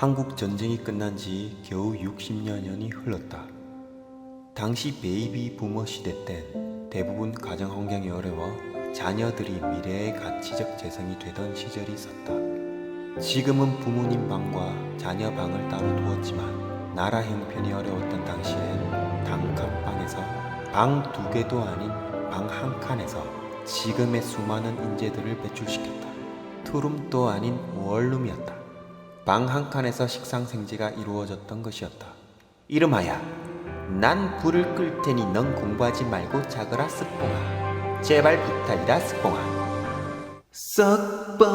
한국 전쟁이 끝난 지 겨우 60여 년이 흘렀다. 당시 베이비 부머 시대 땐 대부분 가정 환경이 어려워 자녀들이 미래의 가치적 재성이 되던 시절이 있었다. 지금은 부모님 방과 자녀 방을 따로 두었지만 나라 형편이 어려웠던 당시엔 단칸방에서 방 2개도 아닌 방 1칸에서 지금의 수많은 인재들을 배출시켰다. 투룸도 아닌 원룸이었다. 방 1칸에서 식상생지가 이루어졌던 것이었다. 이름하여 난 불을 끌 테니 넌 공부하지 말고 자거라 스뽕아. 제발 부탁이다 스뽕아. 썩뽕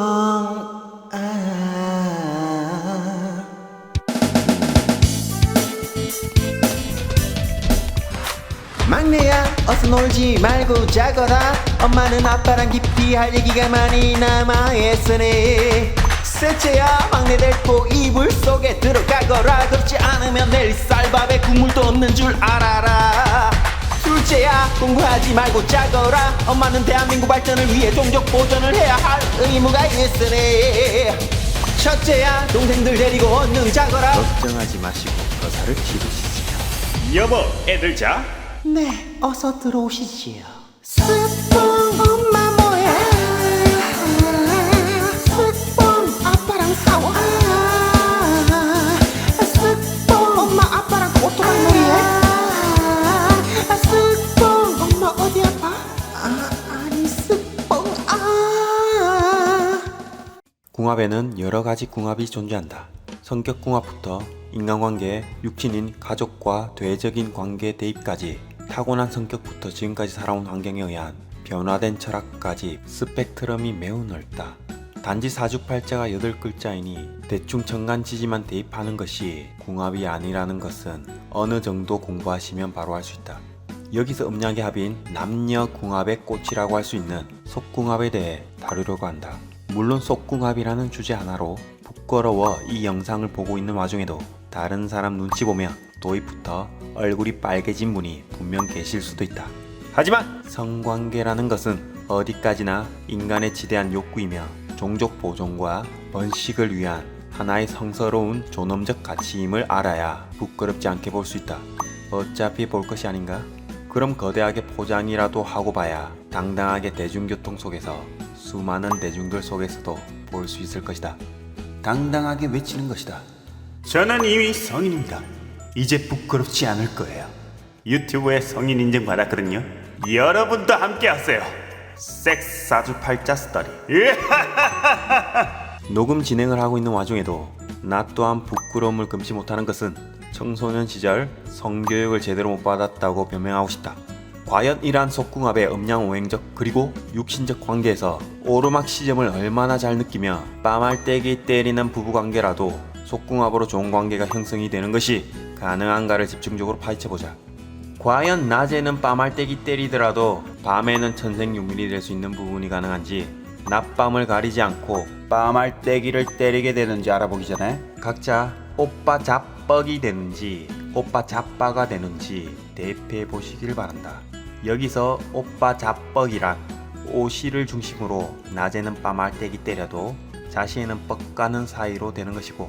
막내야 어서 놀지 말고 자거라. 엄마는 아빠랑 깊이 할 얘기가 많이 남아있으니 셋째야 막내 데리고 이불 속에 들어가거라. 그렇지 않으면 내일 쌀밥에 국물도 없는 줄 알아라. 둘째야 공부하지 말고 자거라. 엄마는 대한민국 발전을 위해 종족 보존을 해야 할 의무가 있으니 첫째야 동생들 데리고 얼른 자거라. 걱정하지 마시고 거사를 치르시지요. 여보, 애들 자? 네, 어서 들어오시지요. 스폰 엄마 뭐야? 스폰 아빠랑 싸워. 스폰 엄마 아빠랑 오토바이 놀이해. 스폰 엄마 어디 아파? 아니 스폰 궁합에는 여러 가지 궁합이 존재한다. 성격 궁합부터 인간관계, 육친인 가족과 대외적인 관계 대입까지 타고난 성격부터 지금까지 살아온 환경에 의한 변화된 철학까지 스펙트럼이 매우 넓다. 단지 사주팔자가 8글자이니 대충 천간지지만 대입하는 것이 궁합이 아니라는 것은 어느 정도 공부하시면 바로 알 수 있다. 여기서 음양의 합인 남녀 궁합의 꽃이라고 할 수 있는 속궁합에 대해 다루려고 한다. 물론 속궁합이라는 주제 하나로 부끄러워 이 영상을 보고 있는 와중에도 다른 사람 눈치 보며 도입부터 얼굴이 빨개진 분이 분명 계실 수도 있다. 하지만 성관계라는 것은 어디까지나 인간의 지대한 욕구이며 종족 보존과 번식을 위한 하나의 성스러운 존엄적 가치임을 알아야 부끄럽지 않게 볼 수 있다. 어차피 볼 것이 아닌가? 그럼 거대하게 포장이라도 하고 봐야 당당하게 대중교통 속에서 수많은 대중들 속에서도 볼 수 있을 것이다. 당당하게 외치는 것이다. 저는 이미 성인입니다. 이제 부끄럽지 않을 거예요. 유튜브에 성인 인증 받았거든요. 여러분도 함께 하세요. 섹스 사주팔자 스터디. 녹음 진행을 하고 있는 와중에도 나 또한 부끄러움을 금치 못하는 것은 청소년 시절 성교육을 제대로 못 받았다고 변명하고 싶다. 과연 이러한 속궁합의 음양오행적 그리고 육신적 관계에서 오르막 시점을 얼마나 잘 느끼며 빠말떼기 때리는 부부관계라도 속궁합으로 좋은 관계가 형성이 되는 것이 가능한가를 집중적으로 파헤쳐보자. 과연 낮에는 빠말떼기 때리더라도 밤에는 천생유민이 될 수 있는 부분이 가능한지 낮밤을 가리지 않고 빠말떼기를 때리게 되는지 알아보기 전에 각자 오빠 잡뻑이 되는지 오빠 잡빠가 되는지 대입해 보시길 바란다. 여기서 오빠 잡뻑이란 오시를 중심으로 낮에는 빠말떼기 때려도 자시에는 뻑가는 사이로 되는 것이고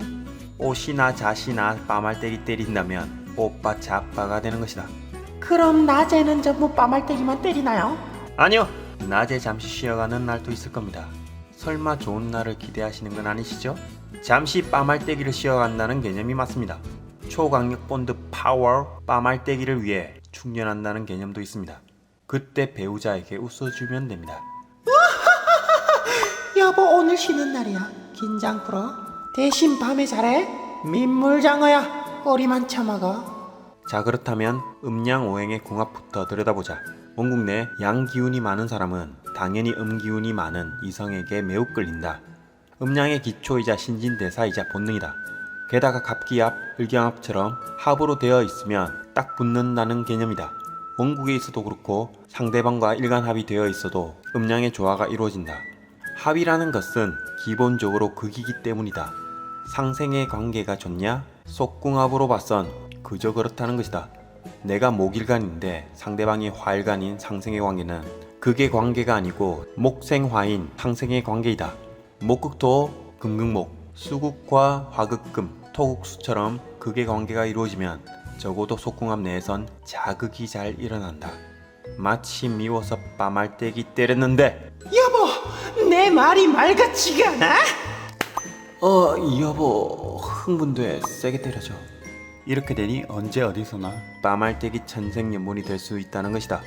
오시나 자시나 빠말떼기 때린다면 오빠 잡빠가 되는 것이다. 그럼 낮에는 전부 빠말때기만 때리나요? 아니요, 낮에 잠시 쉬어가는 날도 있을 겁니다. 설마 좋은 날을 기대하시는 건 아니시죠? 잠시 빠말떼기를 쉬어간다는 개념이 맞습니다. 초강력 본드 파워 빠말떼기를 위해 충전한다는 개념도 있습니다. 그때 배우자에게 웃어주면 됩니다. 여보 오늘 쉬는 날이야. 긴장 풀어. 대신 밤에 잘해. 민물장어야. 꼬리만 쳐먹어. 자, 그렇다면 음양오행의 궁합부터 들여다보자. 원국 내 양기운이 많은 사람은 당연히 음기운이 많은 이성에게 매우 끌린다. 음양의 기초이자 신진대사이자 본능이다. 게다가 갑기압, 을경합처럼 합으로 되어 있으면 딱 붙는다는 개념이다. 원국에 있어도 그렇고 상대방과 일간합이 되어 있어도 음양의 조화가 이루어진다. 합이라는 것은 기본적으로 극이기 때문이다. 상생의 관계가 좋냐? 속궁합으로 봐선 그저 그렇다는 것이다. 내가 목일간인데 상대방이 화일간인 상생의 관계는 극의 관계가 아니고 목생화인 상생의 관계이다. 목극토 금극목, 수국화 화극금, 토국수처럼 극의 관계가 이루어지면 적어도 속궁합 내에선 자극이 잘 일어난다. 마치 미워서 빠말떼기 때렸는데 여보, 내 말이 말 같지가 않아? 여보 흥분돼 세게 때려줘. 이렇게 되니 언제 어디서나 빠말떼기 천생연분이 될 수 있다는 것이다.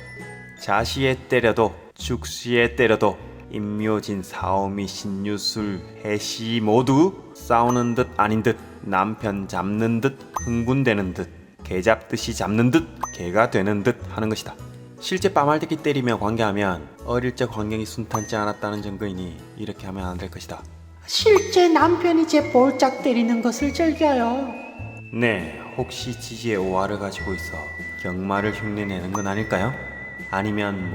자시에 때려도 죽시에 때려도 임묘진, 사오미, 신유술, 해시 모두 싸우는 듯 아닌 듯 남편 잡는 듯 흥분되는 듯 개 잡듯이 잡는 듯 개가 되는 듯 하는 것이다. 실제 빠말떼기 때리며 관계하면 어릴 적 환경이 순탄치 않았다는 증거이니 이렇게 하면 안 될 것이다. 실제 남편이 제 볼짝 때리는 것을 즐겨요. 네, 혹시 지지의 오화를 가지고 있어 경마를 흉내내는 건 아닐까요? 아니면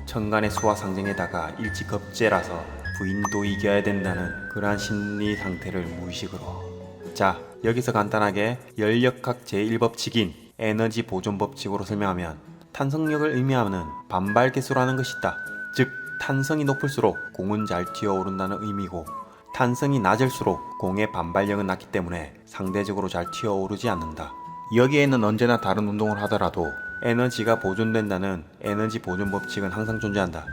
천간의 수화 상징에다가 일지겁제라서 부인도 이겨야 된다는 그러한 심리 상태를 무의식으로. 자, 여기서 간단하게 연력학 제1법칙인 에너지 보존 법칙으로 설명하면 탄성력을 의미하는 반발 개수라는 것이 있다. 즉 탄성이 높을수록 공은 잘 튀어오른다는 의미고 탄성이 낮을수록 공의 반발력은 낮기 때문에 상대적으로 잘 튀어오르지 않는다. 여기에는 언제나 다른 운동을 하더라도 에너지가 보존된다는 에너지 보존 법칙은 항상 존재한다.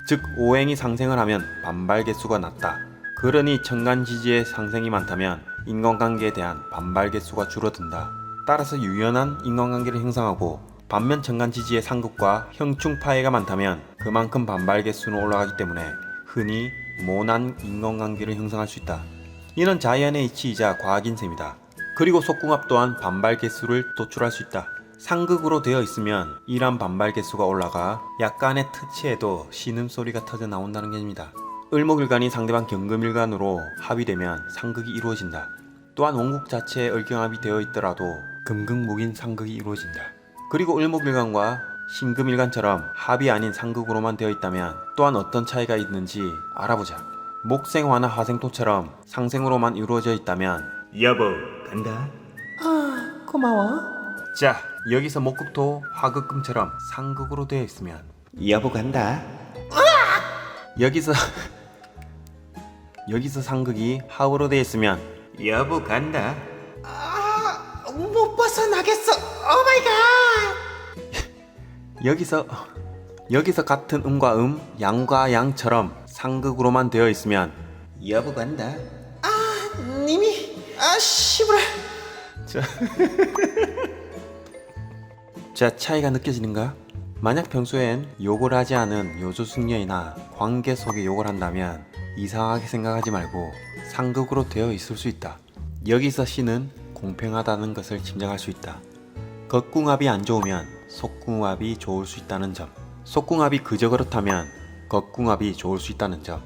즉 오행이 상승을 하면 반발 개수가 낮다. 그러니 천간 지지의 상승이 많다면 인간관계에 대한 반발 개수가 줄어든다. 따라서 유연한 인간관계를 형성하고 반면 천간 지지의 상극과 형충 파해가 많다면 그만큼 반발 개수는 올라가기 때문에 흔히 모난 인간관계를 형성할 수 있다. 이는 자연의 이치이자 과학인 셈이다. 그리고 속궁합 또한 반발 개수를 도출할 수 있다. 상극으로 되어 있으면 이러한 반발 개수가 올라가 약간의 터치에도 신음소리가 터져 나온다는 개념이다. 을목일간이 상대방 경금일간으로 합의되면 상극이 이루어진다. 또한 원국 자체에 을경합이 되어 있더라도 금극목인 상극이 이루어진다. 그리고 을목일간과 신금일간처럼 합이 아닌 상극으로만 되어 있다면 또한 어떤 차이가 있는지 알아보자. 목생화나 화생토처럼 상생으로만 이루어져 있다면 여보 간다. 아, 고마워. 자, 여기서 목극토, 화극금처럼 상극으로 되어 있으면 여보 간다. 여기서 상극이 하으로 되어 있으면 여보 간다. 못 벗어나겠어. 오 마이 갓. 여기서 같은 음과 양과 양처럼 상극으로만 되어 있으면 여보 간다. 님이 씨부라. 자, 차이가 느껴지는가? 만약 평소엔 욕을 하지 않은 요조숙녀이나 관계 속에 욕을 한다면 이상하게 생각하지 말고 상극으로 되어 있을 수 있다. 여기서 시는 공평하다는 것을 짐작할 수 있다. 겉궁합이 안 좋으면 속궁합이 좋을 수 있다는 점, 속궁합이 그저 그렇다면 겉궁합이 좋을 수 있다는 점,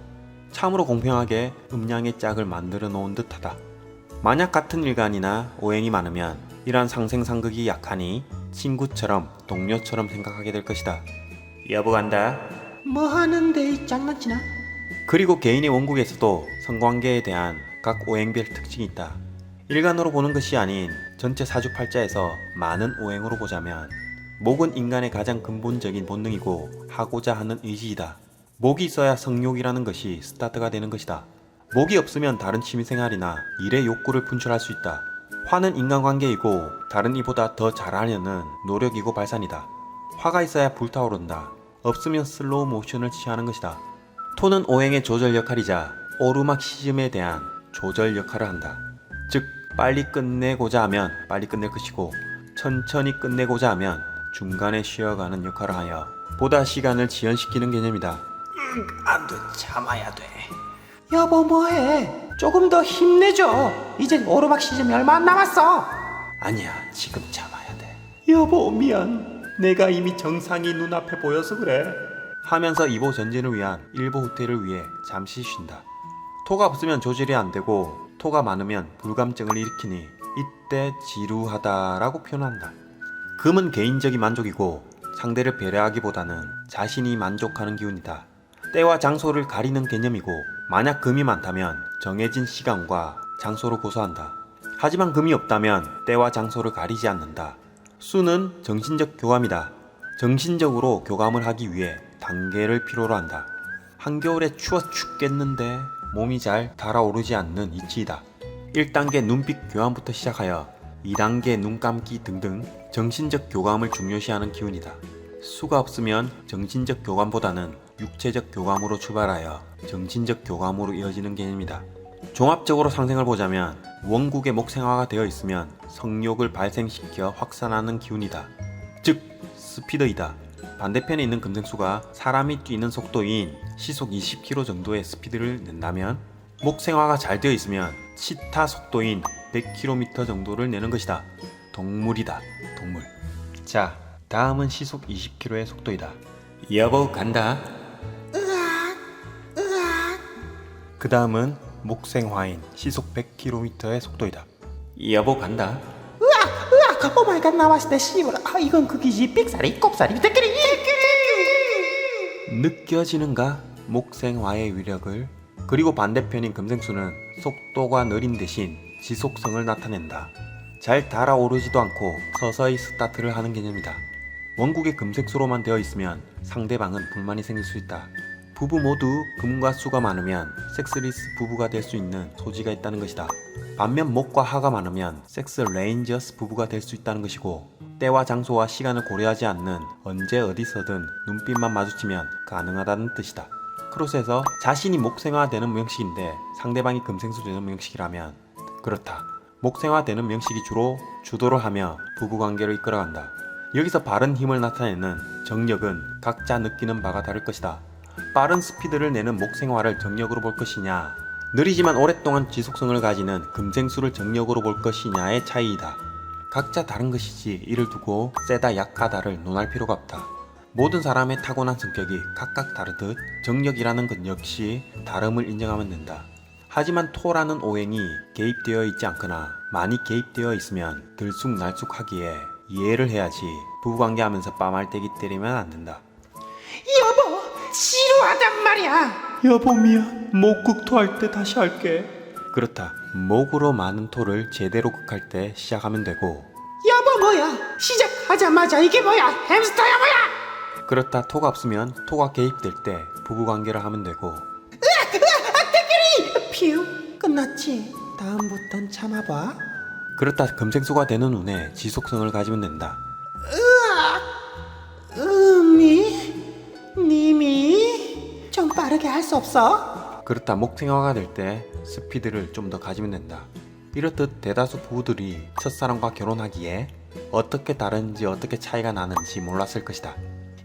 참으로 공평하게 음양의 짝을 만들어 놓은 듯하다. 만약 같은 일간이나 오행이 많으면 이러한 상생상극이 약하니 친구처럼 동료처럼 생각하게 될 것이다. 여보 간다. 뭐 하는데 장난치나? 그리고 개인의 원국에서도 성관계에 대한 각 오행별 특징이 있다. 일간으로 보는 것이 아닌 전체 사주팔자에서 많은 오행으로 보자면 목은 인간의 가장 근본적인 본능이고 하고자 하는 의지이다. 목이 있어야 성욕이라는 것이 스타트가 되는 것이다. 목이 없으면 다른 취미생활이나 일의 욕구를 분출할 수 있다. 화는 인간관계이고 다른 이보다 더 잘하려는 노력이고 발산이다. 화가 있어야 불타오른다. 없으면 슬로우 모션을 취하는 것이다. 토는 오행의 조절 역할이자 오르막시즘에 대한 조절 역할을 한다. 즉 빨리 끝내고자 하면 빨리 끝낼 것이고 천천히 끝내고자 하면 중간에 쉬어가는 역할을 하여 보다 시간을 지연시키는 개념이다. 안돼 참아야 돼. 여보 뭐해? 조금 더 힘내줘. 이젠 오르막 시즌이 얼마 안 남았어. 아니야, 지금 참아야 돼 여보 미안. 내가 이미 정상이 눈앞에 보여서 그래. 하면서 2보 전진을 위한 1보 후퇴를 위해 잠시 쉰다. 토가 없으면 조절이 안 되고 토가 많으면 불감증을 일으키니 이때 지루하다라고 표현한다. 금은 개인적인 만족이고 상대를 배려하기보다는 자신이 만족하는 기운이다. 때와 장소를 가리는 개념이고 만약 금이 많다면 정해진 시간과 장소를 고수한다. 하지만 금이 없다면 때와 장소를 가리지 않는다. 수는 정신적 교감이다. 정신적으로 교감을 하기 위해 단계를 필요로 한다. 한겨울에 추워 죽겠는데 몸이 잘 달아오르지 않는 이치이다. 1단계 눈빛 교환부터 시작하여 2단계 눈 감기 등등 정신적 교감을 중요시하는 기운이다. 수가 없으면 정신적 교감보다는 육체적 교감으로 출발하여 정신적 교감으로 이어지는 개념이다. 종합적으로 상생을 보자면 원국의 목생화가 되어 있으면 성욕을 발생시켜 확산하는 기운이다. 즉 스피드이다. 반대편에 있는 금생수가 사람이 뛰는 속도인 시속 20km 정도의 스피드를 낸다면 목생화가 잘 되어 있으면 치타 속도인 100km 정도를 내는 것이다. 동물이다. 동물. 자, 다음은 시속 20km의 속도이다. 여보 간다. 그 다음은 목생화인 시속 100km의 속도이다. 여보 간다. 으악 오마이갓 나왔을 씨발. 이건 그기지 삑사리 꼽사리 대끼리. 느껴지는가? 목생화의 위력을. 그리고 반대편인 금생수는 속도가 느린 대신 지속성을 나타낸다. 잘 달아오르지도 않고 서서히 스타트를 하는 개념이다. 원국의 금색수로만 되어 있으면 상대방은 불만이 생길 수 있다. 부부 모두 금과 수가 많으면 섹스리스 부부가 될 수 있는 소지가 있다는 것이다. 반면 목과 하가 많으면 섹스 레인저스 부부가 될 수 있다는 것이고, 때와 장소와 시간을 고려하지 않는 언제 어디서든 눈빛만 마주치면 가능하다는 뜻이다. 크로스에서 자신이 목생화되는 명식인데 상대방이 금생수 되는 명식이라면 그렇다. 목생화되는 명식이 주로 주도를 하며 부부관계를 이끌어간다. 여기서 바른 힘을 나타내는 정력은 각자 느끼는 바가 다를 것이다. 빠른 스피드를 내는 목생화를 정력으로 볼 것이냐, 느리지만 오랫동안 지속성을 가지는 금생수를 정력으로 볼 것이냐의 차이이다. 각자 다른 것이지 이를 두고 세다 약하다를 논할 필요가 없다. 모든 사람의 타고난 성격이 각각 다르듯 정력이라는 것 역시 다름을 인정하면 된다. 하지만 토라는 오행이 개입되어 있지 않거나 많이 개입되어 있으면 들쑥날쑥하기에 이해를 해야지 부부관계하면서 빠말대기 때리면 안 된다. 여보 지루하단 말이야. 여보 미안, 목 극토할 때 다시 할게. 그렇다. 목으로 많은 토를 제대로 극할 때 시작하면 되고, 여보 뭐야 시작하자마자 이게 뭐야 햄스터야 뭐야. 그렇다. 토가 없으면 토가 개입될 때 부부관계를 하면 되고, 퓨 끝났지. 다음부턴 참아봐. 그렇다. 금생수가 되는 운에 지속성을 가지면 된다. 님이 좀 빠르게 할 수 없어? 그렇다. 목생화가 될 때 스피드를 좀 더 가지면 된다. 이렇듯 대다수 부부들이 첫사랑과 결혼하기에 어떻게 다른지 어떻게 차이가 나는지 몰랐을 것이다.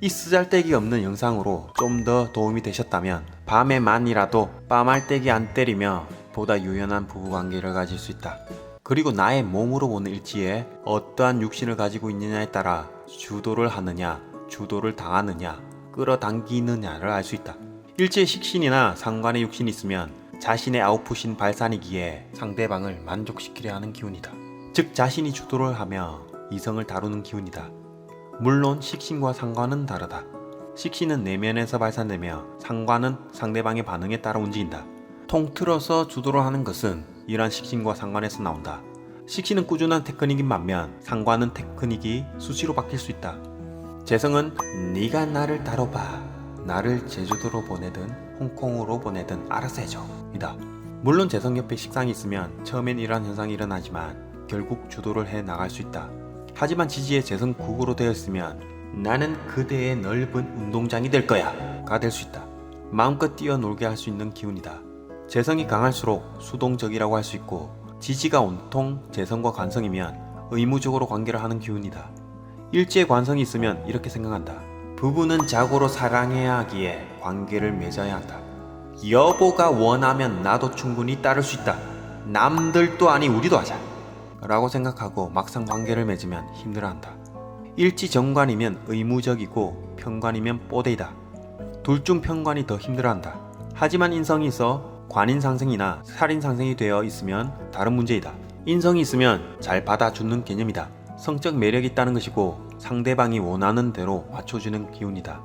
이 쓰잘데기 없는 영상으로 좀 더 도움이 되셨다면 밤에만이라도 빠말대기 안 때리며 보다 유연한 부부관계를 가질 수 있다. 그리고 나의 몸으로 보는 일지에 어떠한 육신을 가지고 있느냐에 따라 주도를 하느냐, 주도를 당하느냐, 끌어당기느냐를 알 수 있다. 일지에 식신이나 상관의 육신이 있으면 자신의 아웃풋인 발산이기에 상대방을 만족시키려 하는 기운이다. 즉 자신이 주도를 하며 이성을 다루는 기운이다. 물론 식신과 상관은 다르다. 식신은 내면에서 발산되며 상관은 상대방의 반응에 따라 움직인다. 통틀어서 주도를 하는 것은 이러한 식신과 상관에서 나온다. 식신은 꾸준한 테크닉인 반면 상관은 테크닉이 수시로 바뀔 수 있다. 재성은 네가 나를 다뤄봐. 나를 제주도로 보내든 홍콩으로 보내든 알아서 해줘 이다. 물론 재성 옆에 식상이 있으면 처음엔 이러한 현상이 일어나지만 결국 주도를 해 나갈 수 있다. 하지만 지지에 재성 국으로 되어 있으면 나는 그대의 넓은 운동장이 될 거야 가 될 수 있다. 마음껏 뛰어놀게 할 수 있는 기운이다. 재성이 강할수록 수동적이라고 할 수 있고, 지지가 온통 재성과 관성이면 의무적으로 관계를 하는 기운이다. 일지에 관성이 있으면 이렇게 생각한다. 부부는 자고로 사랑해야 하기에 관계를 맺어야 한다. 여보가 원하면 나도 충분히 따를 수 있다. 남들도 아니 우리도 하자 라고 생각하고 막상 관계를 맺으면 힘들어한다. 일지 정관이면 의무적이고 편관이면 뽀대이다. 둘 중 편관이 더 힘들어한다. 하지만 인성이 있어 관인상생이나 살인상생이 되어 있으면 다른 문제이다. 인성이 있으면 잘 받아주는 개념이다. 성적 매력이 있다는 것이고 상대방이 원하는 대로 맞춰주는 기운이다.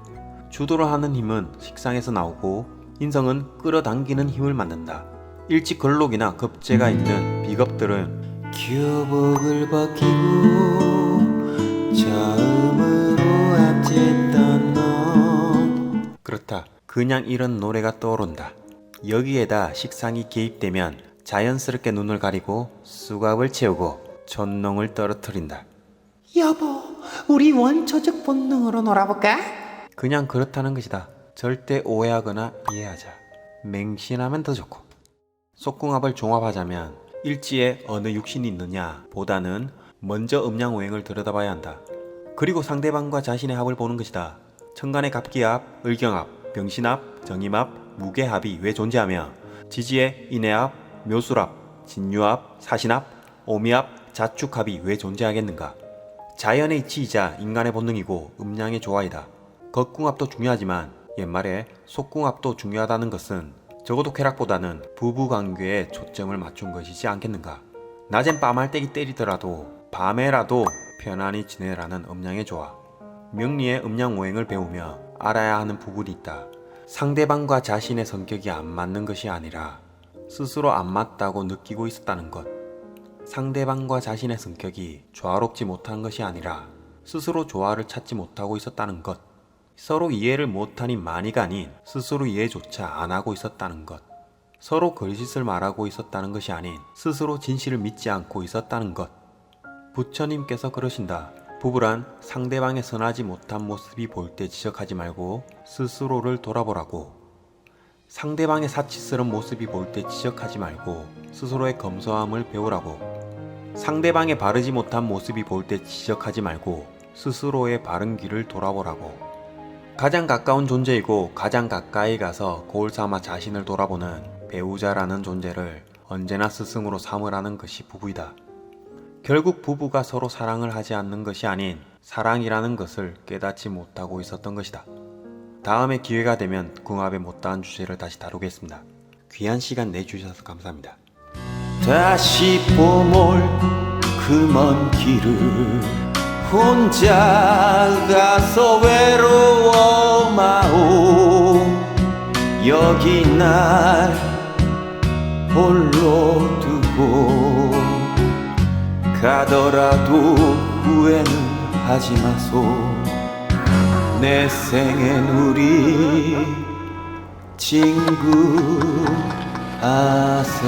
주도를 하는 힘은 식상에서 나오고 인성은 끌어당기는 힘을 만든다. 일찍 걸록이나 급제가 있는 비겁들은 교복을 벗기고 처음으로 앞쨌던 너. 그렇다. 그냥 이런 노래가 떠오른다. 여기에다 식상이 개입되면 자연스럽게 눈을 가리고 수갑을 채우고 촛농을 떨어뜨린다. 여보, 우리 원초적 본능으로 놀아볼까? 그냥 그렇다는 것이다. 절대 오해하거나 이해하자. 맹신하면 더 좋고. 속궁합을 종합하자면 일지에 어느 육신이 있느냐 보다는 먼저 음양오행을 들여다봐야 한다. 그리고 상대방과 자신의 합을 보는 것이다. 천간의 갑기합, 을경합, 병신합, 정임합, 무게합이 왜 존재하며 지지의 인해합, 묘술합, 진유합, 사신합, 오미합, 자축합이 왜 존재하겠는가? 자연의 이치이자 인간의 본능이고 음양의 조화이다. 겉궁합도 중요하지만 옛말에 속궁합도 중요하다는 것은 적어도 쾌락보다는 부부관계에 초점을 맞춘 것이지 않겠는가? 낮엔 빠말때기 때리더라도 밤에라도 편안히 지내라는 음양의 조화. 명리의 음양오행을 배우며 알아야 하는 부분이 있다. 상대방과 자신의 성격이 안 맞는 것이 아니라 스스로 안 맞다고 느끼고 있었다는 것. 상대방과 자신의 성격이 조화롭지 못한 것이 아니라 스스로 조화를 찾지 못하고 있었다는 것. 서로 이해를 못하니 많이가 아닌 스스로 이해조차 안 하고 있었다는 것. 서로 거짓을 말하고 있었다는 것이 아닌 스스로 진실을 믿지 않고 있었다는 것. 부처님께서 그러신다. 부부란 상대방의 선하지 못한 모습이 보일 때 지적하지 말고 스스로를 돌아보라고. 상대방의 사치스러운 모습이 보일 때 지적하지 말고 스스로의 검소함을 배우라고. 상대방의 바르지 못한 모습이 보일 때 지적하지 말고 스스로의 바른 길을 돌아보라고. 가장 가까운 존재이고 가장 가까이 가서 거울 삼아 자신을 돌아보는 배우자라는 존재를 언제나 스승으로 삼으라는 것이 부부이다. 결국 부부가 서로 사랑을 하지 않는 것이 아닌 사랑이라는 것을 깨닫지 못하고 있었던 것이다. 다음에 기회가 되면 궁합에 못다한 주제를 다시 다루겠습니다. 귀한 시간 내주셔서 감사합니다. 다시 봄올 그 먼 길을 혼자 가서 외로워 마오. 여기 날 홀로 두고 가더라도 후회는 하지 마소. 내 생엔 우리 친구 아세.